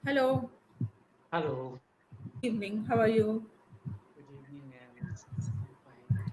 Hello, Hello, good evening. How are you? good evening, and I'm fine.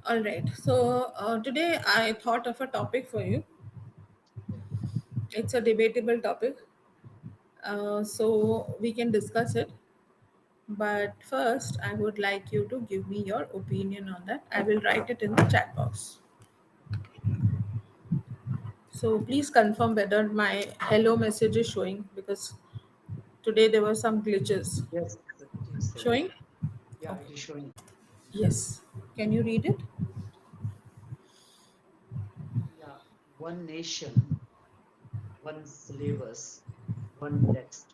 All right. Today I thought of a topic for you. Yeah. It's a debatable topic, so we can discuss it. But first, I would like you to give me your opinion on that. I will write it in the chat box. So please confirm whether my hello message is showing because today there were some glitches. Yes, it is there. Showing? Yeah, it Okay. is showing. Yes. Can you read it? Yeah, one nation, one syllabus, one text.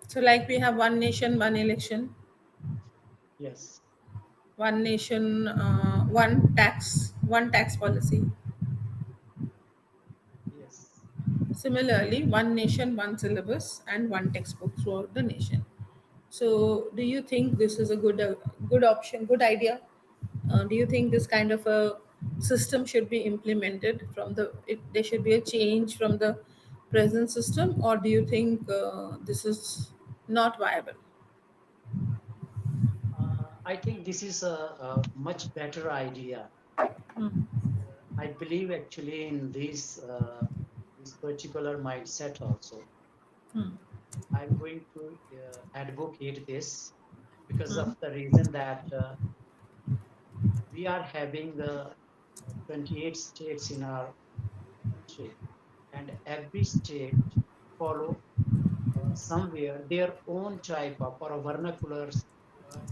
So, like we have one nation, one election, Yes, one nation, one tax policy. yes. Similarly, one nation, one syllabus, and one textbook throughout the nation. So, do you think this is a good option, good idea? Do you think this kind of a system should be implemented from there should be a change from the present system, or do you think this is not viable? I think this is a much better idea. I believe actually in this particular mindset also. I'm going to advocate this because of the reason that we are having 28 states in our country, and every state follow somewhere their own type of or a vernacular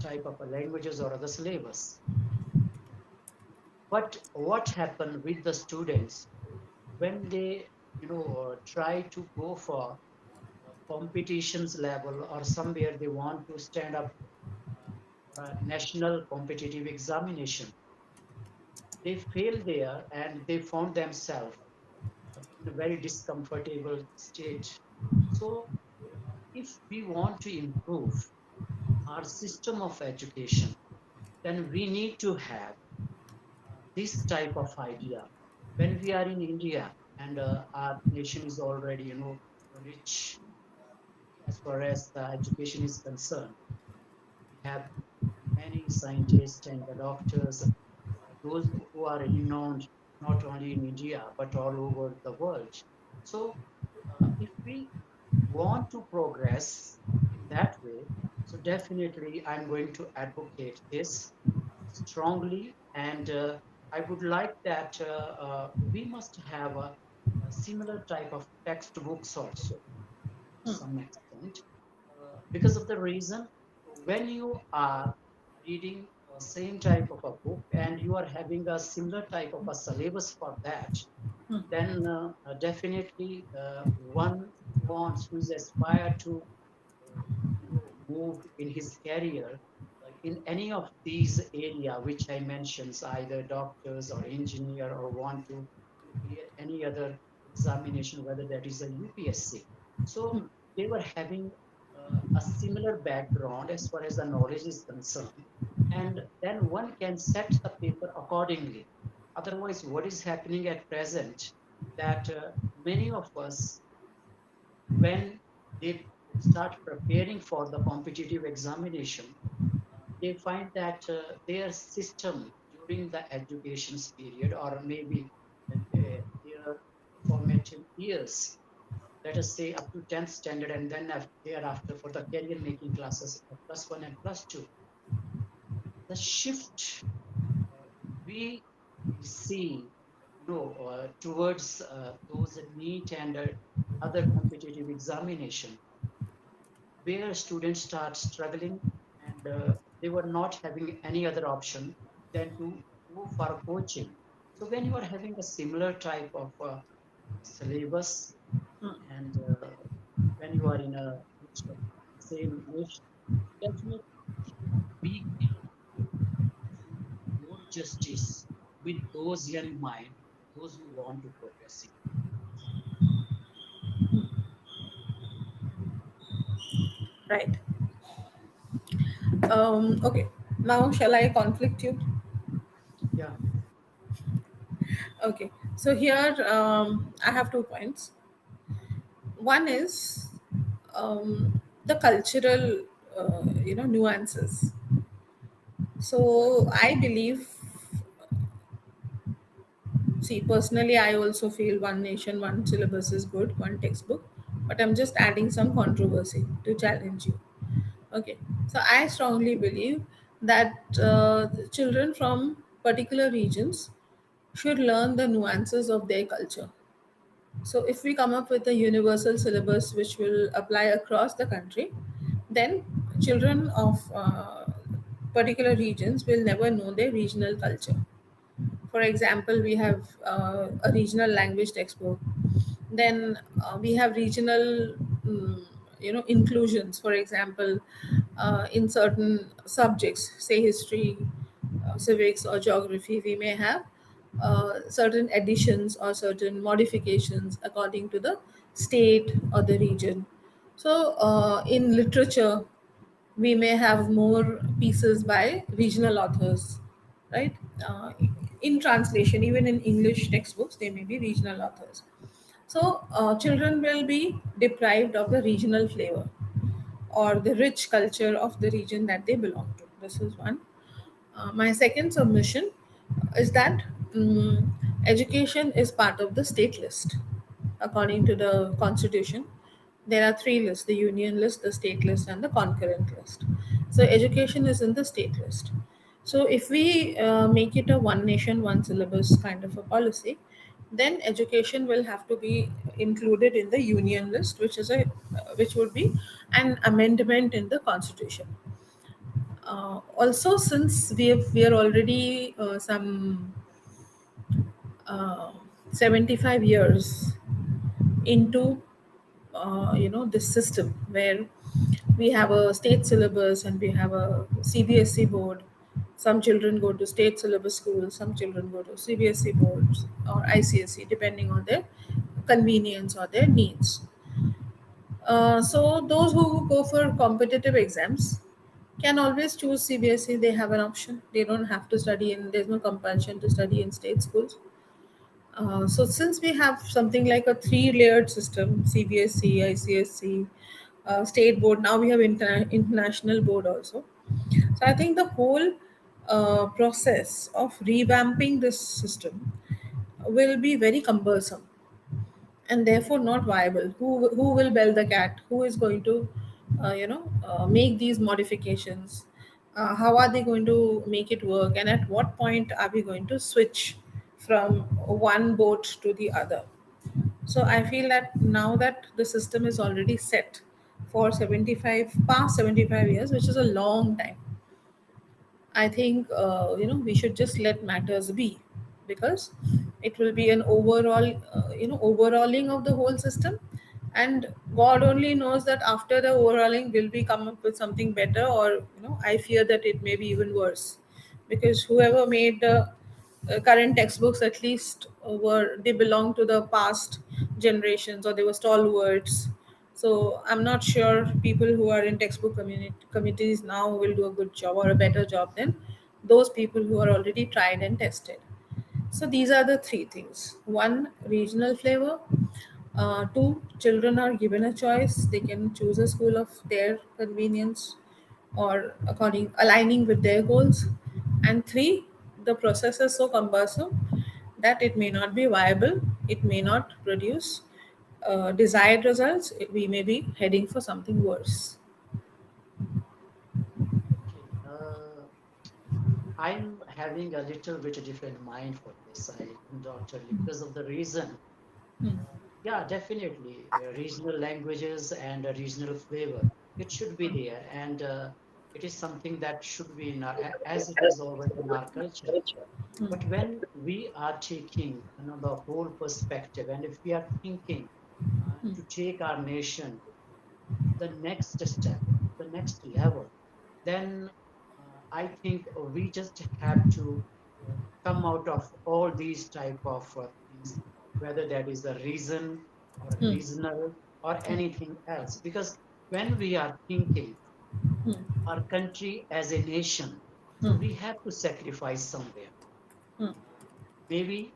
type of a languages or the syllabus. But what happened with the students when they try to go for competitions level or somewhere they want to stand up for a national competitive examination, they fail there and they found themselves in a very discomfortable state. So if we want to improve our system of education, then we need to have this type of idea. When we are in India and our nation is already, rich as far as the education is concerned, we have many scientists and the doctors, those who are renowned not only in India but all over the world. So, if we want to progress in that way, so definitely I'm going to advocate this strongly, and I would like that we must have a similar type of textbooks also to some extent, because of the reason when you are reading the same type of a book and you are having a similar type of a syllabus for that, then definitely one wants who is aspired to move in his career in any of these area which I mentioned, either doctors or engineer or want to clear any other examination, whether that is a UPSC. So they were having a similar background as far as the knowledge is concerned, and then one can set the paper accordingly. Otherwise, what is happening at present that many of us, when they start preparing for the competitive examination, they find that their system during the education period or maybe their formative years, let us say up to 10th standard and then thereafter for the career making classes plus one and plus two, the shift we see towards those NEET and other competitive examination where students start struggling and they were not having any other option than to go for coaching. So when you are having a similar type of syllabus and when you are in a same nation, definitely we can do more justice with those young mind, those who want to progress in. Right. Okay. Now, shall I conflict you? Yeah, Okay. So here I have 2 points. One is the cultural, nuances. Right. So I believe, see, personally, I also feel one nation, one syllabus is good, one textbook, but I'm just adding some controversy to challenge you. Okay, so I strongly believe that children from particular regions should learn the nuances of their culture. So, if we come up with a universal syllabus which will apply across the country, then children of particular regions will never know their regional culture. For example, we have a regional language textbook. Then we have regional, inclusions. For example, in certain subjects, say history, civics, or geography, we may have certain additions or certain modifications according to the state or the region. So, in literature, we may have more pieces by regional authors, right? Uh, in translation, even in English textbooks, they may be regional authors. So, children will be deprived of the regional flavor or the rich culture of the region that they belong to. This is one. My second submission is that education is part of the state list. According to the constitution, there are three lists: the union list, the state list, and the concurrent list. So, education is in the state list. So, if we make it a one nation, one syllabus kind of a policy, then education will have to be included in the union list, which would be an amendment in the constitution. Also, since we are already some uh, 75 years into this system where we have a state syllabus and we have a CBSE board. Some children go to state syllabus schools, some children go to CBSE boards or ICSE, depending on their convenience or their needs. So those who go for competitive exams can always choose CBSE. They have an option. They don't have to study in. There's no compulsion to study in state schools. So since we have something like a three-layered system, CBSE, ICSE, state board, now we have international board also. So I think the whole process of revamping this system will be very cumbersome and therefore not viable. Who will bell the cat? Who is going to make these modifications? How are they going to make it work, and at what point are we going to switch from one boat to the other? So I feel that now that the system is already set for 75 years, which is a long time, I think we should just let matters be, because it will be an overhauling of the whole system, and God only knows that after the overhauling will we come up with something better, or I fear that it may be even worse, because whoever made the current textbooks, at least they belong to the past generations, or they were stalwarts. So I'm not sure people who are in textbook committees now will do a good job or a better job than those people who are already tried and tested. So these are the three things: one, regional flavor; two, children are given a choice; they can choose a school of their convenience or according aligning with their goals; and three, the process is so cumbersome that it may not be viable; it may not produce desired results. We may be heading for something worse. Okay. I'm having a little bit different mind for this. I undoubtedly because of the reason. Yeah, definitely. Regional languages and a regional flavor. It should be there, and it is something that should be in as it is already in our culture. But when we are taking the whole perspective, and if we are thinking to take our nation to the next step, the next level, then I think we just have to come out of all these type of things, whether that is a reason or a regional or anything else. Because when we are thinking our country as a nation, so we have to sacrifice somewhere. Maybe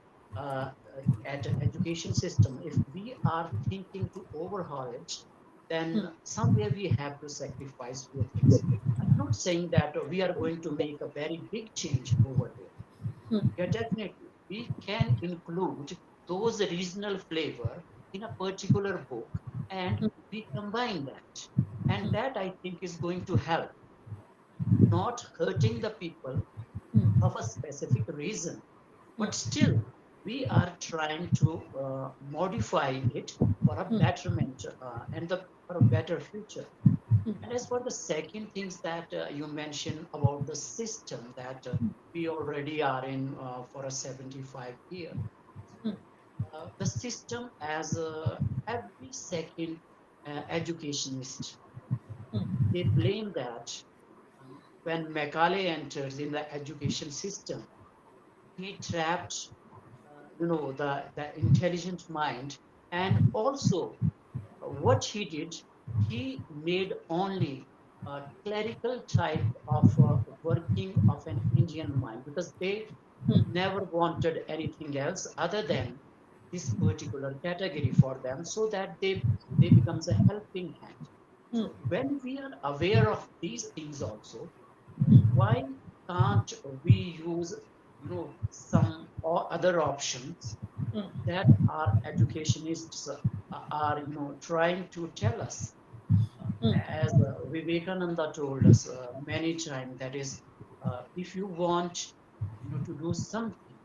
at an education system, if we are thinking to overhaul it, then somewhere we have to sacrifice few things. I'm not saying that we are going to make a very big change over there. Yeah, definitely. We can include those regional flavor in a particular book and we combine that. And that I think is going to help, not hurting the people of a specific reason, but still we are trying to modify it for a betterment for a better future. And as for the second things that you mentioned about the system that we already are in for a 75 year, the system as every second educationist, they blame that when Macaulay enters in the education system, he trapped, the intelligent mind, and also what he did, he made only a clerical type of working of an Indian mind because they never wanted anything else other than this particular category for them so that they becomes a helping hand. So when we are aware of these things also, why can't we use some or other options that our educationists are trying to tell us, as Vivekananda told us many times, that is, if you want to do something,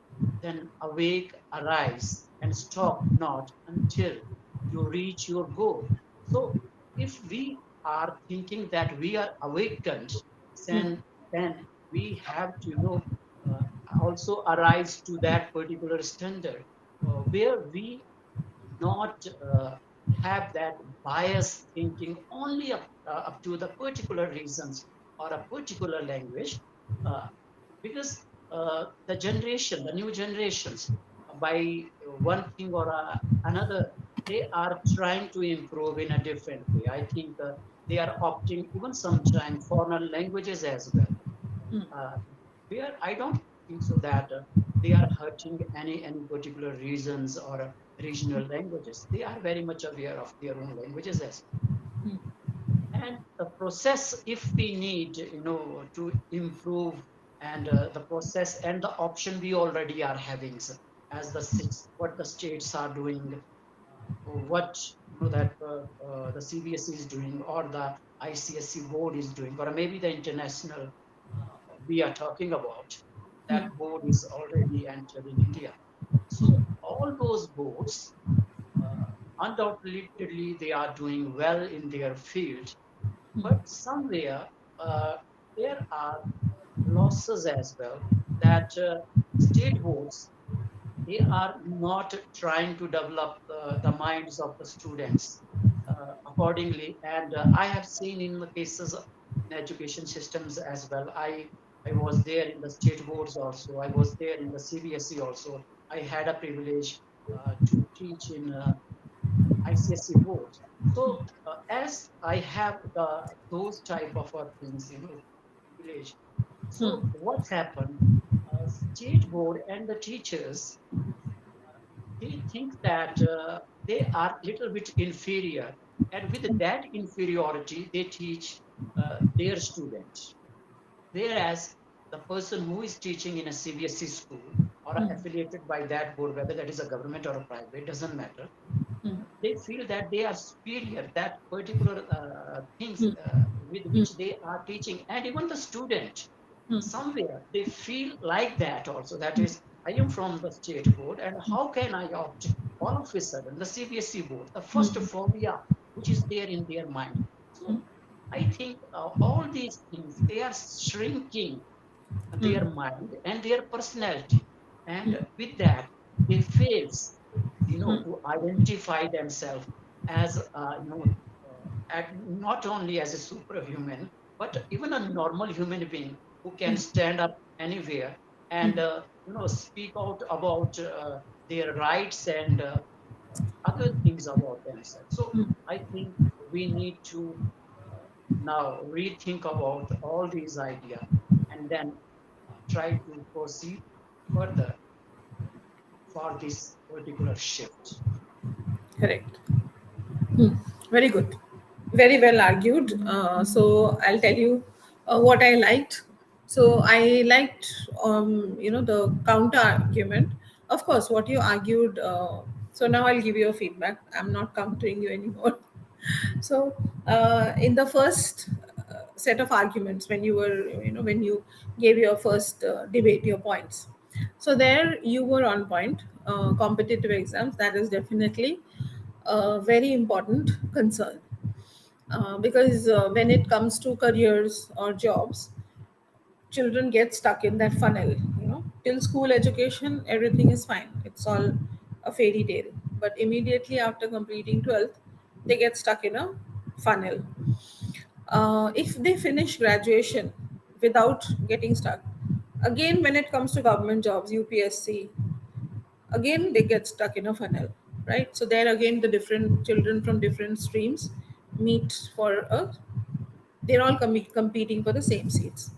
then awake, arise, and stop not until you reach your goal. So if we are thinking that we are awakened, then we have to uh, also arise to that particular standard where we not have that bias thinking only up to the particular reasons or a particular language, uh, because the new generations, by one thing or another, they are trying to improve in a different way. I think they are opting even sometimes foreign languages as well. Uh, where I don't think so that they are hurting any particular reasons or regional languages. They are very much aware of their own languages as well. And the process, if we need, to improve, and the process and the option we already are having, as the what the states are doing, what that the CBSE is doing, or the ICSE board is doing, or maybe the international we are talking about, that board is already entered in India. So all those boards, undoubtedly, they are doing well in their field, but somewhere there are losses as well, that state boards, they are not trying to develop the minds of the students accordingly. And I have seen in the cases in education systems as well. I was there in the state boards also. I was there in the CBSE also. I had a privilege to teach in ICSE boards. So as I have those type of things, privilege. So what happened? State board and the teachers, they think that they are little bit inferior, and with that inferiority they teach their students, whereas the person who is teaching in a CBSE school or affiliated by that board, whether that is a government or a private, doesn't matter, they feel that they are superior, that particular things with which they are teaching. And even the student, somewhere they feel like that also, that is, I am from the state board and how can I opt all of a sudden the CBSE board, the first phobia which is there in their mind. So I think all these things, they are shrinking their mind and their personality, and with that they fails to identify themselves as not only as a superhuman, but even a normal human being who can stand up anywhere and speak out about their rights and other things about themselves. So I think we need to now rethink about all these ideas and then try to proceed further for this particular shift. Correct. Hmm. Very good. Very well argued. So I'll tell you what I liked. So I liked, the counter argument. Of course, what you argued. So now I'll give you a feedback. I'm not countering you anymore. So in the first set of arguments, when you were, when you gave your first debate, your points. So there you were on point. Competitive exams. That is definitely a very important concern, because when it comes to careers or jobs, children get stuck in that funnel. Till school education, everything is fine, it's all a fairy tale. But immediately after completing 12th, they get stuck in a funnel. If they finish graduation without getting stuck, again when it comes to government jobs, UPSC, again they get stuck in a funnel, right? So there again, the different children from different streams meet for a, they're all competing for the same seats.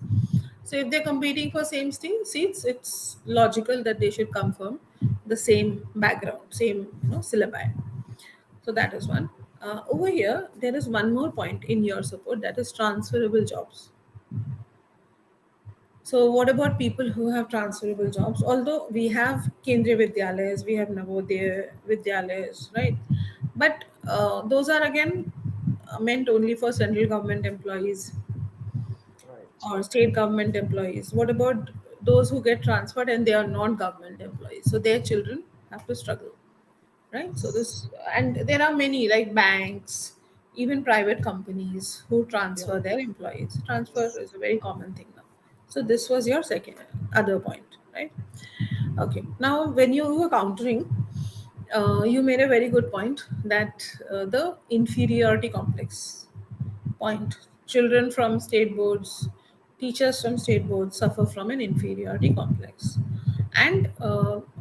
So if they're competing for same seats, it's logical that they should come from the same background, same, syllabi. So that is one. Over here there is one more point in your support, that is transferable jobs. So what about people who have transferable jobs? Although we have Kendriya Vidyalayas, we have Navodaya Vidyalayas, right? But those are again meant only for central government employees Right. or state government employees. What about those who get transferred and they are non-government employees? So their children have to struggle, right? So Yes. this, and there are many like banks, even private companies who Yeah. transfer their employees. Transfer Yes. is a very common thing now. So this was your second other point, right? Okay. Now, when you were countering, you made a very good point that the inferiority complex point. Children from state boards, teachers from state boards suffer from an inferiority complex. And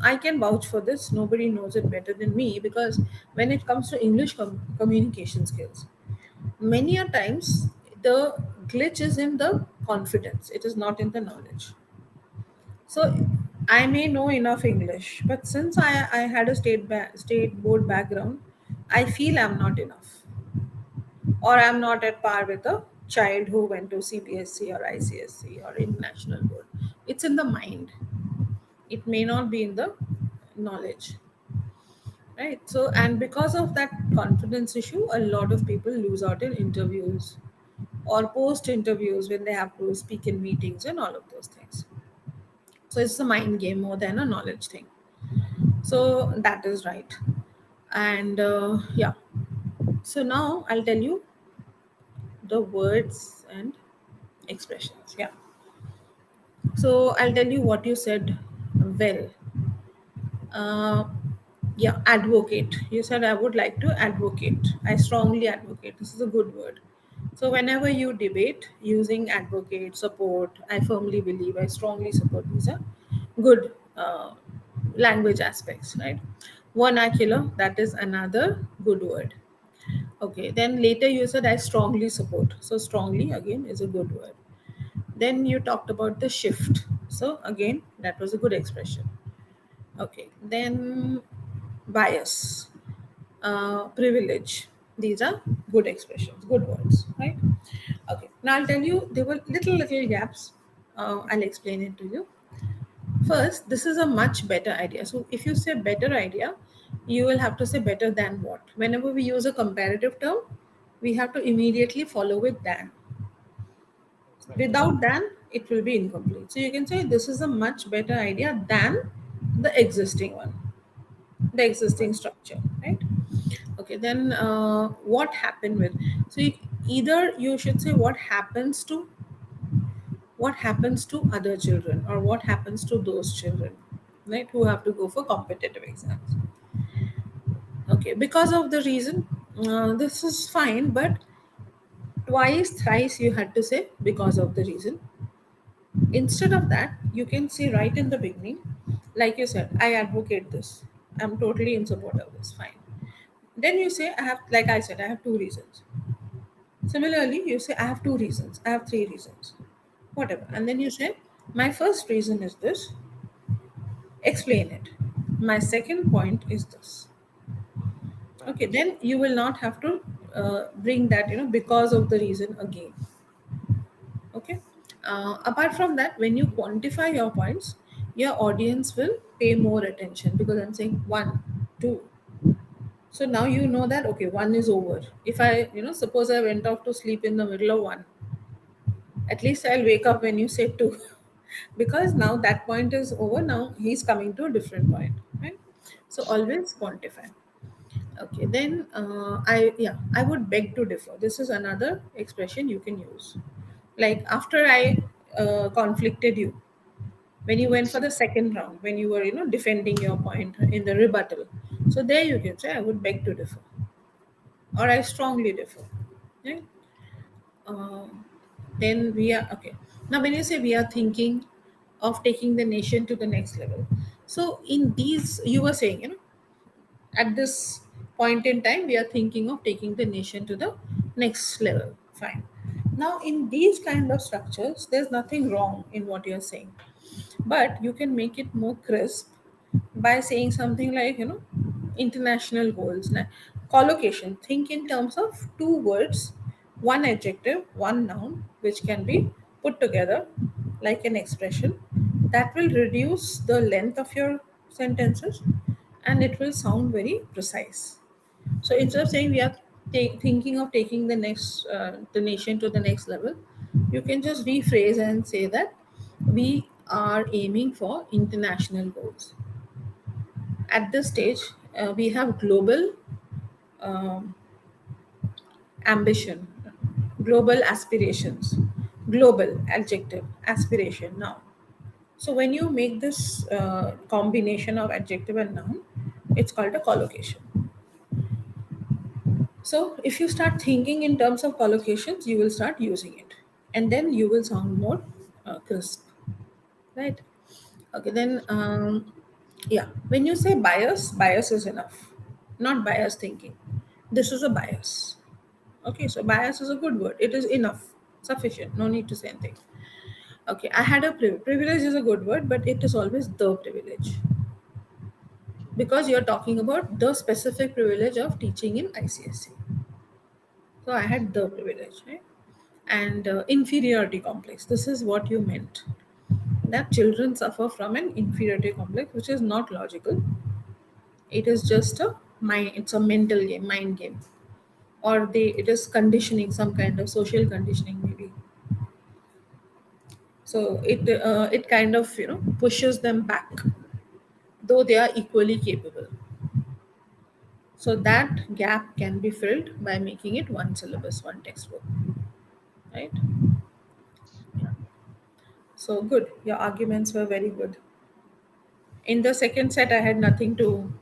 I can vouch for this. Nobody knows it better than me, because when it comes to English communication skills, many a times the glitch is in the confidence, it is not in the knowledge. So I may know enough English, but since I had a state board background, I feel I'm not enough, or I'm not at par with a child who went to CBSC or ICSC or international board. It's in the mind. It may not be in the knowledge, right? So, and because of that confidence issue, a lot of people lose out in interviews or post interviews when they have to speak in meetings and all of those things. So it's a mind game more than a knowledge thing. So that is right. And yeah. So now I'll tell you the words and expressions. Yeah. So I'll tell you what you said well. Uh, yeah, advocate. You said I would like to advocate. I strongly advocate. This is a good word. So whenever you debate using advocate, support, I firmly believe, I strongly support, these are good language aspects, right? Vernacular, that is another good word. Okay, then later you said I strongly support. So strongly again is a good word. Then you talked about the shift. So again, that was a good expression. Okay, then bias, privilege. These are good expressions, good words, right? Okay, now I'll tell you there were little gaps. I'll explain it to you. First, this is a much better idea. So if you say better idea, you will have to say better than what. Whenever we use a comparative term, we have to immediately follow with than. Right. Without than, it will be incomplete. So you can say this is a much better idea than the existing one, the existing Right. structure, right? Okay, then what happened with, so either you should say what happens to other children, or what happens to those children, right, who have to go for competitive exams. Okay, because of the reason, this is fine, but twice thrice you had to say because of the reason. Instead of that, you can say right in the beginning, like you said, I advocate this, I'm totally in support of this, fine. Then you say, I have, like I said, I have two reasons. Similarly, you say, I have two reasons, I have three reasons, whatever. And Right. then you say, my first reason is this, explain it. My second point is this. Okay, Right. then you will not have to bring that, because of the reason again. Okay. Apart from that, when you quantify your points, your audience will pay more attention because I'm saying one, two. So now you know that okay, one is over. If I, suppose I went off to sleep in the middle of one, at least I'll wake up when you say two. Because now that point is over. Now he's coming to a different point, right? So always quantify. Okay, then I would beg to differ. This is another expression you can use. Like after I conflicted you, when you went for the second round, when you were defending your point in the rebuttal. So there you can say I would beg to differ, or I strongly differ. Right? Then we are okay. Now, when you say we are thinking of taking the nation to the next level, so in these, you were saying, at this point in time, we are thinking of taking the nation to the next level. Fine. Now, in these kind of structures, there's nothing wrong in what you're saying, but you can make it more crisp by saying something like international goals. Now, collocation, think in terms of two words, one adjective, one noun, which can be put together like an expression. That will reduce the length of your sentences and it will sound very precise. So instead of saying we are thinking of taking the nation to the next level, you can just rephrase and say that we are aiming for international goals. At this stage, we have global um, ambition, global aspirations, global adjective, aspiration, noun. So when you make this combination of adjective and noun, it's called a collocation. So if you start thinking in terms of collocations, you will start using it, and then you will sound more crisp, right? Okay, then yeah, when you say bias, bias is enough, not bias thinking. This is a bias. Okay, so bias is a good word. It is enough, sufficient. No need to say anything. Okay, I had a privilege. Privilege is a good word, but it is always the privilege Okay. because you're talking about the specific privilege of teaching in ICSC. So I had the privilege, right? And inferiority complex. This is what you meant. That children suffer from an inferiority complex, which is not logical. It is just a mind. It's a mental game, mind game, or it is conditioning, some kind of social conditioning, maybe. So it kind of pushes them back, though they are equally capable. So that gap can be filled by making it one syllabus, one textbook, right? Yeah. So good. Your arguments were very good. In the second set, I had nothing to